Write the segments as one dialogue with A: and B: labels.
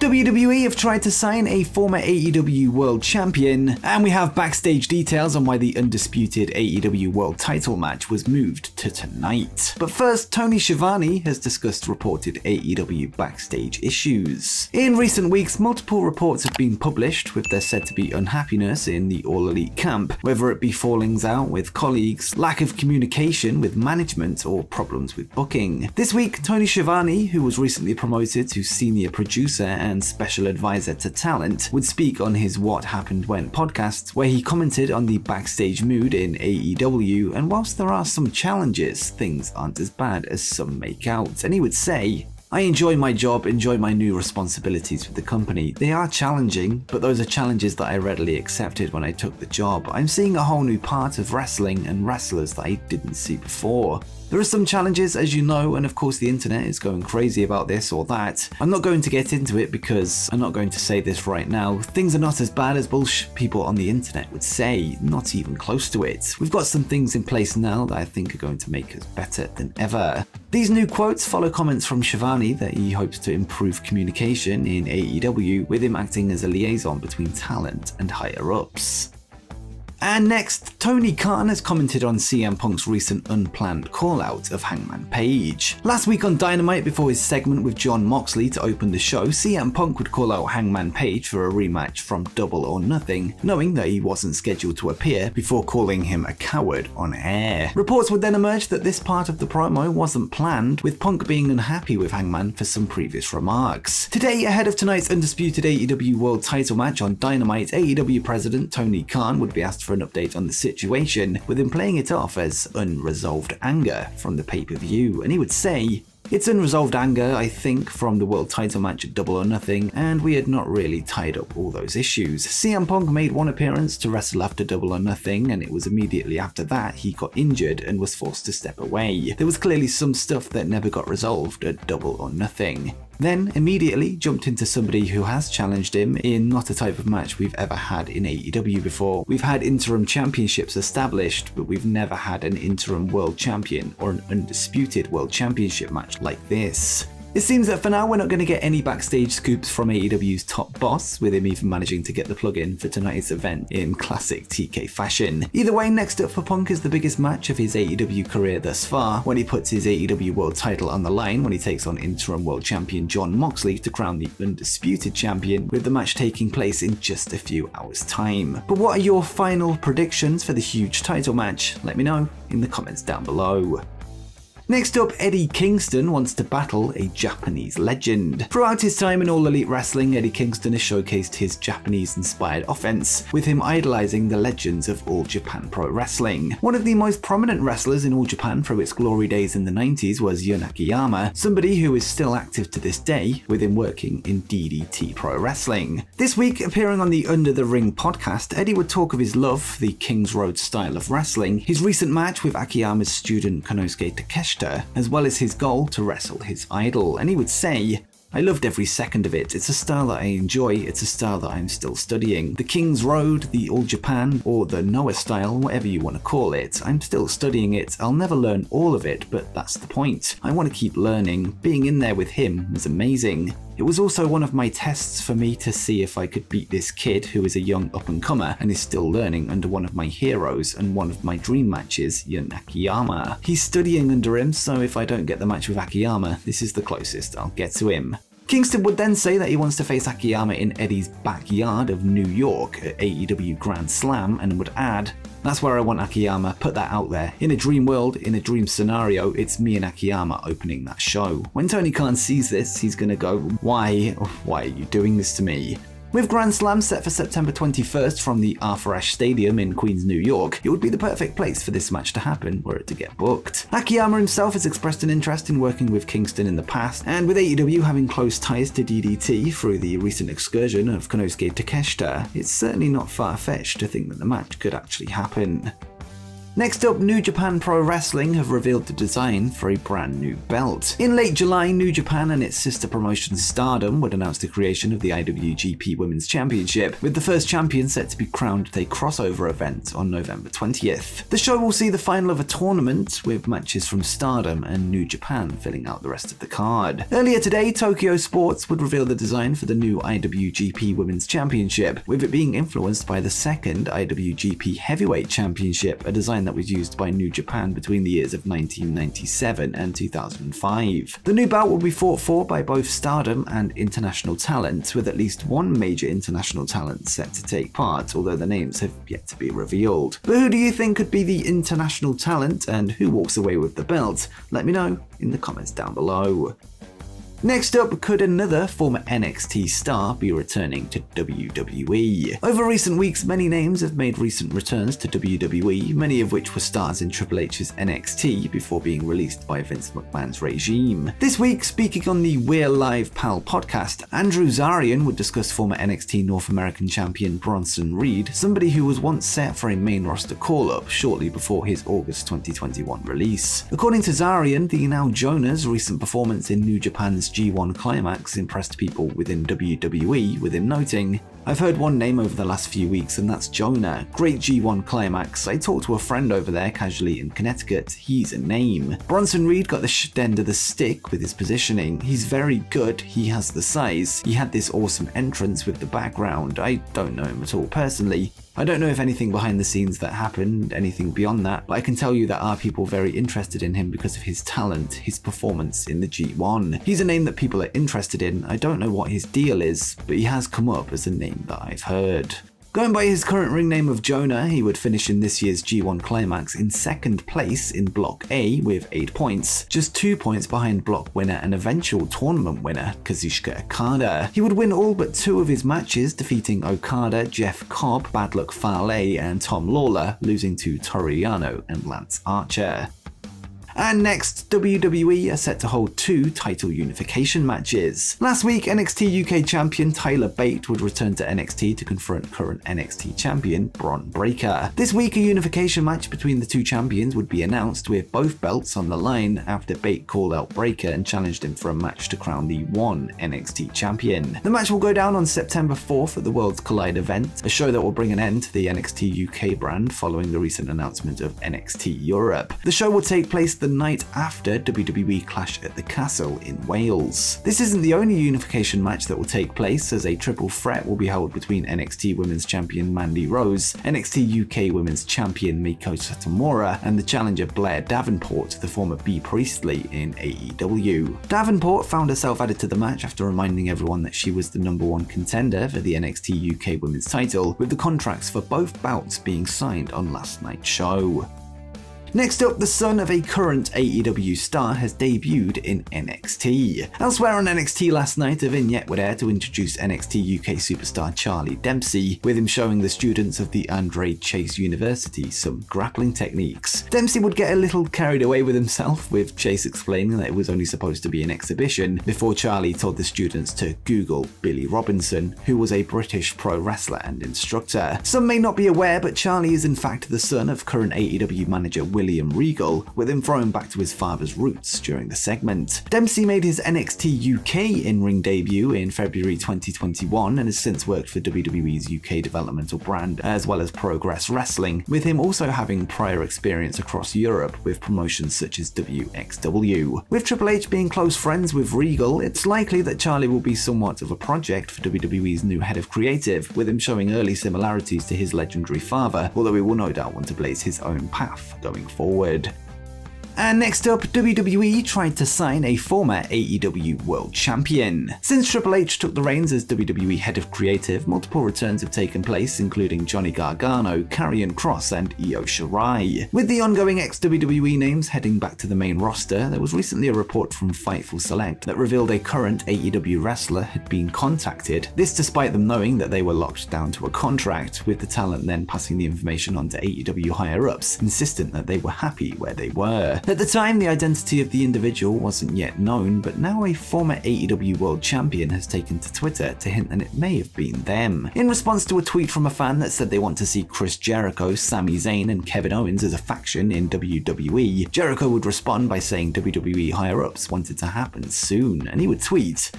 A: WWE have tried to sign a former AEW World Champion, and we have backstage details on why the undisputed AEW World title match was moved to tonight. But first, Tony Schiavone has discussed reported AEW backstage issues. In recent weeks, multiple reports have been published with there said to be unhappiness in the All Elite camp, whether it be fallings out with colleagues, lack of communication with management, or problems with booking. This week, Tony Schiavone, who was recently promoted to senior producer and special advisor to talent, would speak on his What Happened When podcast, where he commented on the backstage mood in AEW, and whilst there are some challenges, things aren't as bad as some make out. And he would say, "I enjoy my job, enjoy my new responsibilities with the company. They are challenging, but those are challenges that I readily accepted when I took the job. I'm seeing a whole new part of wrestling and wrestlers that I didn't see before. There are some challenges, as you know, and of course the internet is going crazy about this or that. I'm not going to get into it because I'm not going to say this right now. Things are not as bad as bullshit people on the internet would say, not even close to it. We've got some things in place now that I think are going to make us better than ever." These new quotes follow comments from Schiavone that he hopes to improve communication in AEW, with him acting as a liaison between talent and higher-ups. And next, Tony Khan has commented on CM Punk's recent unplanned call-out of Hangman Page. Last week on Dynamite, before his segment with Jon Moxley to open the show, CM Punk would call out Hangman Page for a rematch from Double or Nothing, knowing that he wasn't scheduled to appear, before calling him a coward on air. Reports would then emerge that this part of the promo wasn't planned, with Punk being unhappy with Hangman for some previous remarks. Today, ahead of tonight's undisputed AEW World title match on Dynamite, AEW President Tony Khan would be asked for an update on the situation, with him playing it off as unresolved anger from the pay-per-view, and he would say, "It's unresolved anger, I think, from the world title match at Double or Nothing, and we had not really tied up all those issues. CM Punk made one appearance to wrestle after Double or Nothing, and it was immediately after that he got injured and was forced to step away. There was clearly some stuff that never got resolved at Double or Nothing." Then immediately jumped into somebody who has challenged him in not a type of match we've ever had in AEW before. We've had interim championships established, but we've never had an interim world champion or an undisputed world championship match like this. It seems that for now we're not going to get any backstage scoops from AEW's top boss, with him even managing to get the plug in for tonight's event in classic TK fashion. Either way, next up for Punk is the biggest match of his AEW career thus far, when he puts his AEW World title on the line when he takes on interim world champion Jon Moxley to crown the undisputed champion, with the match taking place in just a few hours' time. But what are your final predictions for the huge title match? Let me know in the comments down below. Next up, Eddie Kingston wants to battle a Japanese legend. Throughout his time in All Elite Wrestling, Eddie Kingston has showcased his Japanese-inspired offense, with him idolizing the legends of All Japan Pro Wrestling. One of the most prominent wrestlers in All Japan through its glory days in the 90s was Jun Akiyama, somebody who is still active to this day, with him working in DDT Pro Wrestling. This week, appearing on the Under the Ring podcast, Eddie would talk of his love for the King's Road style of wrestling, his recent match with Akiyama's student Konosuke Takeshita, as well as his goal to wrestle his idol, and he would say, "I loved every second of it. It's a style that I enjoy, it's a style that I'm still studying. The King's Road, the All Japan, or the Noah style, whatever you want to call it, I'm still studying it. I'll never learn all of it, but that's the point. I want to keep learning." Being in there with him was amazing. It was also one of my tests for me to see if I could beat this kid who is a young up-and-comer and is still learning under one of my heroes and one of my dream matches, Jun Akiyama. He's studying under him, so if I don't get the match with Akiyama, this is the closest I'll get to him. Kingston would then say that he wants to face Akiyama in Eddie's backyard of New York at AEW Grand Slam, and would add, "That's where I want Akiyama, put that out there. In a dream world, in a dream scenario, it's me and Akiyama opening that show." When Tony Khan sees this, he's gonna go, why are you doing this to me? With Grand Slam set for September 21st from the Arthur Ashe Stadium in Queens, New York, it would be the perfect place for this match to happen were it to get booked. Akiyama himself has expressed an interest in working with Kingston in the past, and with AEW having close ties to DDT through the recent excursion of Konosuke Takeshita, it's certainly not far-fetched to think that the match could actually happen. Next up, New Japan Pro Wrestling have revealed the design for a brand new belt. In late July, New Japan and its sister promotion Stardom would announce the creation of the IWGP Women's Championship, with the first champion set to be crowned at a crossover event on November 20th. The show will see the final of a tournament, with matches from Stardom and New Japan filling out the rest of the card. Earlier today, Tokyo Sports would reveal the design for the new IWGP Women's Championship, with it being influenced by the second IWGP Heavyweight Championship, a design that was used by New Japan between the years of 1997 and 2005. The new belt will be fought for by both Stardom and international talent, with at least one major international talent set to take part, although the names have yet to be revealed. But who do you think could be the international talent, and who walks away with the belt? Let me know in the comments down below. Next up, could another former NXT star be returning to WWE? Over recent weeks, many names have made recent returns to WWE, many of which were stars in Triple H's NXT before being released by Vince McMahon's regime. This week, speaking on the We're Live Pal podcast, Andrew Zarian would discuss former NXT North American champion Bronson Reed, somebody who was once set for a main roster call-up shortly before his August 2021 release. According to Zarian, the now Jonah's recent performance in New Japan's G1 Climax impressed people within WWE, with him noting, "I've heard one name over the last few weeks and that's Jonah. Great G1 Climax. I talked to a friend over there casually in Connecticut. He's a name." Bronson Reed got the end of the stick with his positioning. He's very good. He has the size. He had this awesome entrance with the background. I don't know him at all personally. I don't know if anything behind the scenes that happened, anything beyond that, but I can tell you that are people very interested in him because of his talent, his performance in the G1. He's a name that people are interested in. I don't know what his deal is, but he has come up as a name that I've heard. Going by his current ring name of Jonah, he would finish in this year's G1 Climax in second place in Block A with 8 points, just 2 points behind block winner and eventual tournament winner Kazuchika Okada. He would win all but 2 of his matches, defeating Okada, Jeff Cobb, Bad Luck Fale, and Tom Lawler, losing to Toru Yano and Lance Archer. And next, WWE are set to hold 2 title unification matches. Last week, NXT UK champion Tyler Bate would return to NXT to confront current NXT champion Bron Breakker. This week, a unification match between the 2 champions would be announced, with both belts on the line after Bate called out Breakker and challenged him for a match to crown the one NXT champion. The match will go down on September 4th at the Worlds Collide event, a show that will bring an end to the NXT UK brand following the recent announcement of NXT Europe. The show will take place the night after WWE Clash at the Castle in Wales. This isn't the only unification match that will take place, as a triple threat will be held between NXT Women's Champion Mandy Rose, NXT UK Women's Champion Meiko Satomura, and the challenger Blair Davenport, the former Bea Priestley in AEW. Davenport found herself added to the match after reminding everyone that she was the #1 contender for the NXT UK Women's title, with the contracts for both bouts being signed on last night's show. Next up, the son of a current AEW star has debuted in NXT. Elsewhere on NXT last night, a vignette would air to introduce NXT UK superstar Charlie Dempsey, with him showing the students of the Andre Chase University some grappling techniques. Dempsey would get a little carried away with himself, with Chase explaining that it was only supposed to be an exhibition, before Charlie told the students to Google Billy Robinson, who was a British pro wrestler and instructor. Some may not be aware, but Charlie is in fact the son of current AEW manager William Regal, with him thrown back to his father's roots during the segment. Dempsey made his NXT UK in-ring debut in February 2021 and has since worked for WWE's UK developmental brand as well as Progress Wrestling, with him also having prior experience across Europe with promotions such as WXW. With Triple H being close friends with Regal, it's likely that Charlie will be somewhat of a project for WWE's new head of creative, with him showing early similarities to his legendary father, although he will no doubt want to blaze his own path going forward. And next up, WWE tried to sign a former AEW World Champion. Since Triple H took the reins as WWE Head of Creative, multiple returns have taken place, including Johnny Gargano, Karrion Kross, and Io Shirai. With the ongoing ex-WWE names heading back to the main roster, there was recently a report from Fightful Select that revealed a current AEW wrestler had been contacted, this despite them knowing that they were locked down to a contract, with the talent then passing the information on to AEW higher-ups, insistent that they were happy where they were. At the time, the identity of the individual wasn't yet known, but now a former AEW World Champion has taken to Twitter to hint that it may have been them. In response to a tweet from a fan that said they want to see Chris Jericho, Sami Zayn, and Kevin Owens as a faction in WWE, Jericho would respond by saying WWE higher-ups want it to happen soon, and he would tweet,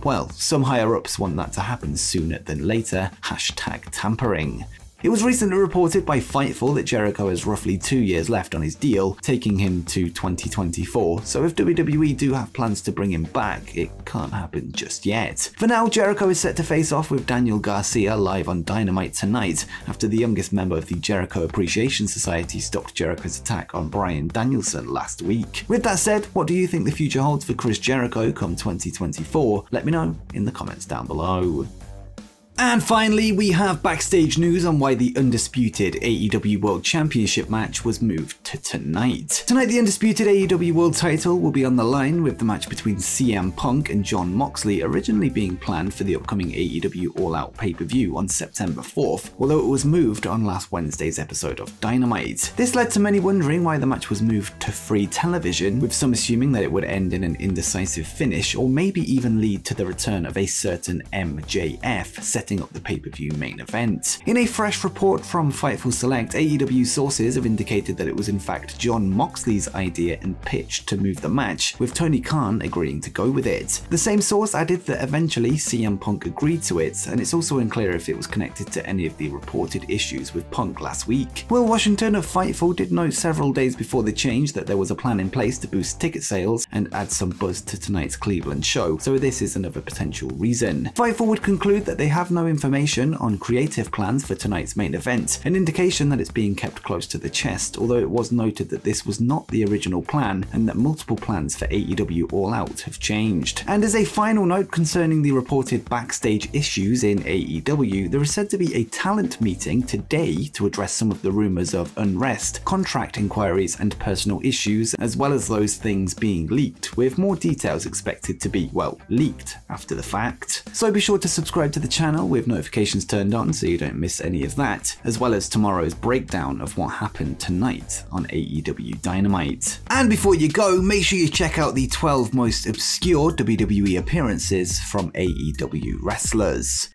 A: well, some higher-ups want that to happen sooner than later, #tampering. It was recently reported by Fightful that Jericho has roughly 2 years left on his deal, taking him to 2024, so if WWE do have plans to bring him back, it can't happen just yet. For now, Jericho is set to face off with Daniel Garcia live on Dynamite tonight, after the youngest member of the Jericho Appreciation Society stopped Jericho's attack on Bryan Danielson last week. With that said, what do you think the future holds for Chris Jericho come 2024? Let me know in the comments down below. And finally, we have backstage news on why the undisputed AEW World Championship match was moved to tonight. Tonight, the undisputed AEW World title will be on the line, with the match between CM Punk and Jon Moxley originally being planned for the upcoming AEW All Out pay-per-view on September 4th, although it was moved on last Wednesday's episode of Dynamite. This led to many wondering why the match was moved to free television, with some assuming that it would end in an indecisive finish, or maybe even lead to the return of a certain MJF, setting up the pay-per-view main event. In a fresh report from Fightful Select, AEW sources have indicated that it was in fact Jon Moxley's idea and pitch to move the match, with Tony Khan agreeing to go with it. The same source added that eventually CM Punk agreed to it, and it's also unclear if it was connected to any of the reported issues with Punk last week. Will Washington of Fightful did note several days before the change that there was a plan in place to boost ticket sales and add some buzz to tonight's Cleveland show, so this is another potential reason. Fightful would conclude that they have no information on creative plans for tonight's main event, an indication that it's being kept close to the chest, although it was noted that this was not the original plan and that multiple plans for AEW All Out have changed. And as a final note concerning the reported backstage issues in AEW, there is said to be a talent meeting today to address some of the rumors of unrest, contract inquiries, and personal issues, as well as those things being leaked, with more details expected to be, well, leaked after the fact. So be sure to subscribe to the channel with notifications turned on so you don't miss any of that, as well as tomorrow's breakdown of what happened tonight on AEW Dynamite. And before you go, make sure you check out the 12 most obscure WWE appearances from AEW wrestlers.